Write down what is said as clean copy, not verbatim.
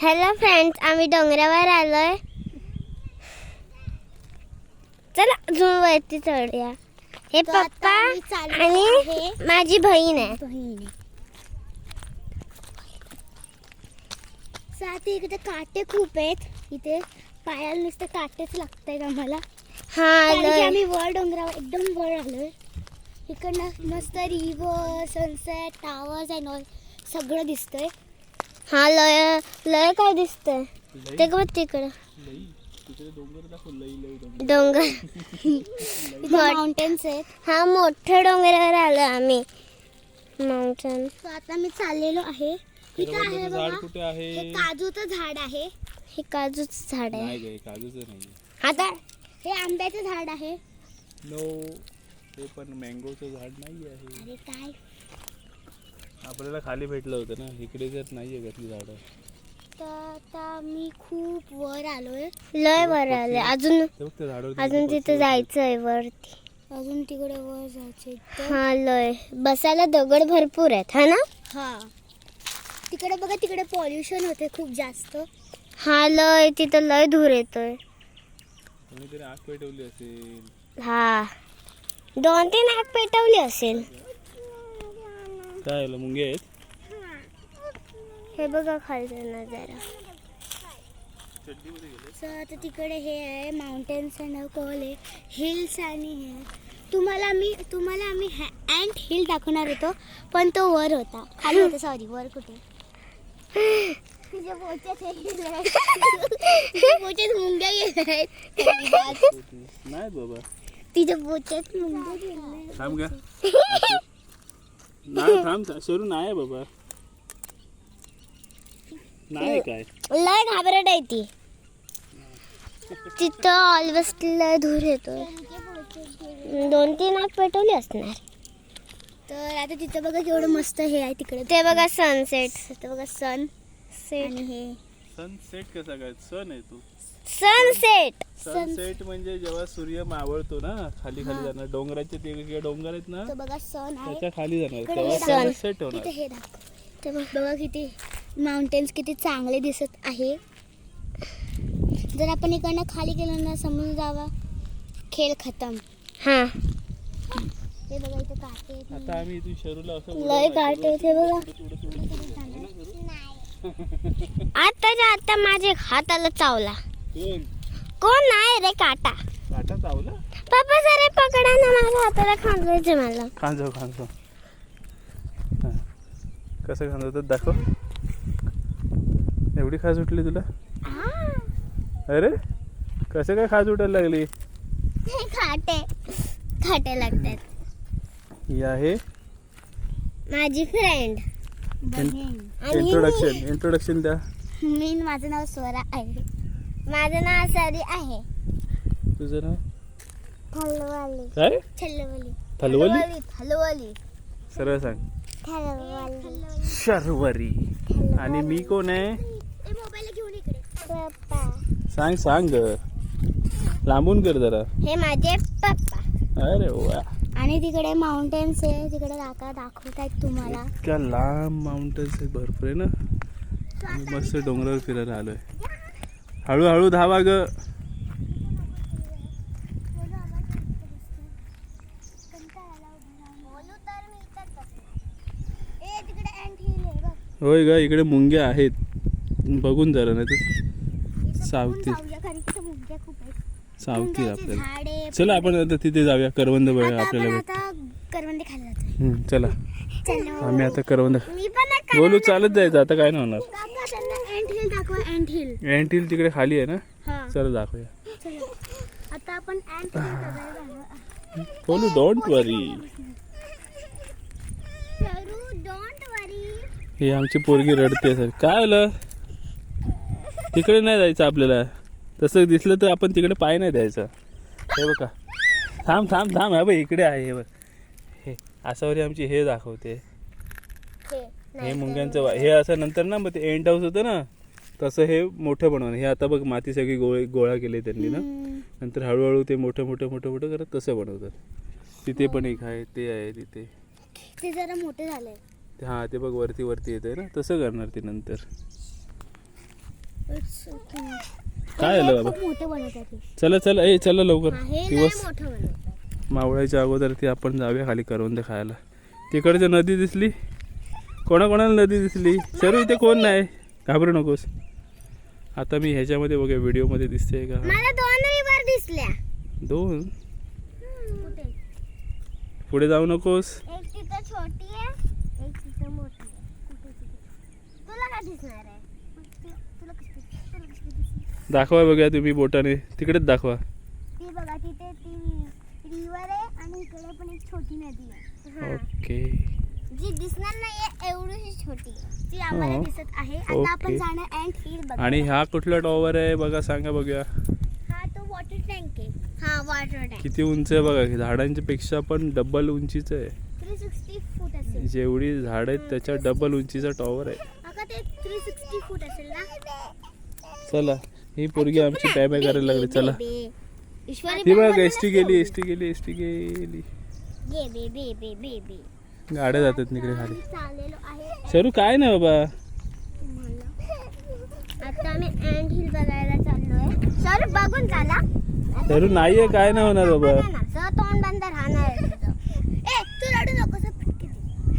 Hello friends, आम्ही डोंगरावर आलोय. चला झूम वरती चढूया. हे पप्पा आणि माझी बहीण आहे. साथी इकडे काटे खूप आहेत. इथे पायाला नुसतं काटेच लागतायत आम्हाला. आम्ही वर डोंगरावर एकदम वर आलोय. इकडनं मस्त river, sunset, towers and all सगळं दिसतंय. हा लय लय काय दिसतंय ते बघ तिकडं डोंगर माउंटेन्स आहेत. हा मोठ्या डोंगरावर आलो आम्ही. माउंटेन. आता मी चाललेलो आहे. इथं आहे बघा, हे काजूचं झाड आहे. हे काजूचं झाड आहे. नाही काजूचं नाही. आता हे आंब्याचं झाड आहे. नो, हे पण मँगोचं झाड नाही आहे. अरे काय आपल्याला खाली भेटलं होतं ना, इकडे जर नाहीये घातली झाडं. तर आता मी खूप वर आलोय. लय वर आले. अजून तिथे जायचंय वरती. अजून तिकडे वर जायचंय. हा लय बसायला दगड भरपूर आहेत. हा ना. हा तिकडे बघा, तिकडे पॉल्युशन होते खूप जास्त. हा लय तिथं लय धूर येतोय. कोणीतरी आग पेटवली असेल. हा 2-3 आग पेटवली असेल. काय मुंगे आहेत. हे बघा खालचा नजारा. आता तिकडे हे आहे माउंटेन्स अँड कॉल आहे, हिल्स आणि हे तुम्हाला आम्ही अँट हिल दाखवणार होतो, पण तो वर होता. खाली होता. सॉरी, वर कुठे. तिच्या पोच्यात मुंग्या गेल्या. नाही बाबा, तिच्या पोच्यात मुंग्या गेल्या. थांब का. नाही थांब, शरू नाही बाबा. नाही काय लय घाबरट आहे ती. तिथं ऑलवेज लय धूर येतोय. 2-3 आग पेटवली असणार. तर आता तिथं बघा केवढं मस्त हे आहे. तिकडे ते बघा सनसेट. तिथं बघा सनसेट आणि हे सनसेट कसा काय. सन आहे तू. सनसेट. सनसेट म्हणजे जेव्हा सूर्य मावळतो ना, खाली जाणार. डोंगराचे ते डोंगर आहेत ना, तो बघा सन आहे. त्याच्या खाली जाणार इकडे तेव्हा हे सनसेट होणार. तिथे हे दाखव. ते बघा किती माउंटेन्स किती चांगले दिसत आहे. जर आपण इकडनं खाली गेलो ना, समजून जावा खेळ खतम. हा हे बघा इथे काटे आहेत. आता आम्ही इथून शरूला असं लय काटे ते बघा. आता माझे हाताला चावला. कोण नाही रे. काटा चावला. पप्पा जरा पकडा ना, माझ्या हाताला खांदवायचे मला. खांजव कसं खांदवतात दाखव. एवढी खाज उठली तुला. अरे कसं काय खाज उठायला लागली. खाटे लागतात. ही आहे माझी फ्रेंड. इंट्रोडक्शन द्या. माझं नाव स्वरा आहे. माझं नाव सरी आहे. तुझं नाव थलवाली. काय. थलवाली. सरळ सांग. थलवाली. शर्वरी. आणि मी कोण आहे. मोबाईल घेऊन इकडे. पप्पा. सांग लांबून कर जरा. हे माझे पप्पा. अरे वा. आणि तिकडे माउंटेन्स आहे. तिकडे दाखवतायत तुम्हाला. इतक्या लांब माउंटन्स आहेत, भरपूर आहे ना. आम्ही मस्त डोंगरावर फिरायला आलोय. हळूहळू धावा ग. होय ग, इकडे मुंग्या आहेत. बघून जरा, नाही तर सावतील आपल्याला. चला आपण आता तिथे जाऊया. करवंद बघा आपल्याला. करवंदे खायला जातोय. चला आम्ही आता करवंद बोलू. चालत जायचं आता, काय नाही होणार. अँट हिल तिकडे खाली आहे ना. चला दाखवूया. आता आपण बोलू. डोंट वरी. हे आमची पोरगी रडते सर. काय आलं. तिकडे नाही जायचं आपल्याला. तसं दिसलं तर आपण तिकडे पाय नाही द्यायचा. हे बघा. थांब. हे बघ इकडे आहे. हे बघ. हे असावरी आमची हे दाखवते. हे मुंग्यांचं हे असं नंतर ना, मग ते एंड हाऊस होतं ना, तसं हे मोठं बनवणं. हे आता बघ माती सगळी गोळा केली त्यांनी ना. नंतर हळूहळू ते मोठं करत तसं बनवतात. तिथे पण एक आहे. ते आहे तिथे. ते जरा मोठे झाले. हा ते बघ वरती येत आहे ना, तसं करणार ते नंतर. काय आलं बाबा? खूप मोठं बनवतात हे. चला चला ए चला लवकर हे लय दिवस मोठं बनवतात. मावळायच्या अगोदर ती आपण जाऊया खाली करवंदे खायला. तिकडची नदी दिसली, कोणाकोणाला नदी दिसली? सर्व इथे कोण नाही, घाबरू नकोस. आता मी ह्याच्यामध्ये बघा व्हिडिओमध्ये दिसते का? मला 2 रिवर दिसल्या. 2 कुठे? पुढे जाऊ नकोस. एक तिथं छोटी आहे, एक तिथं मोठी आहे. कुठे तिथे? तुला काय दिसणार आहे? तुला कसं दिसणार? दाखवा बघा तुम्ही बोटाने, तिकडेच दाखवा. ती बघा तिथे ती रिवर आहे आणि इकडे पण एक छोटी नदी आहे. ओके जी दिसणार नाहीये एवढीशी छोटी आहे. ती आम्हाला हो. दिसत आहे. आता ओके. आपण जाणार अँट हिल बघा. आणि हा कुठला टॉवर आहे बघा, सांगा बघूया. हा तो वॉटर टँक आहे. हा वॉटर टँक किती उंच आहे बघा, झाडांच्या पेक्षा पण डबल उंचीचं आहे. 360 फूट असेल. जेवढी झाड आहेत त्याच्या डबल उंचीचा टॉवर आहे. अगं ते 360 फूट असेल ना. चला ही पोरगी आमची पॅ पॅ करायला लागली. चला ईश्वरी ती बघ, एसटी गेली एसटी गेली एसटी गेली. बे बे बे बे बे गाड्या जातात तिकडे खाली. चाललेलो आहे. शरू काय नाही बाबा, आता आम्ही अँट हिल बघायला चाललोय. सर बघून चला. शरू नाहीये, काय नाही होणार बाबा. सर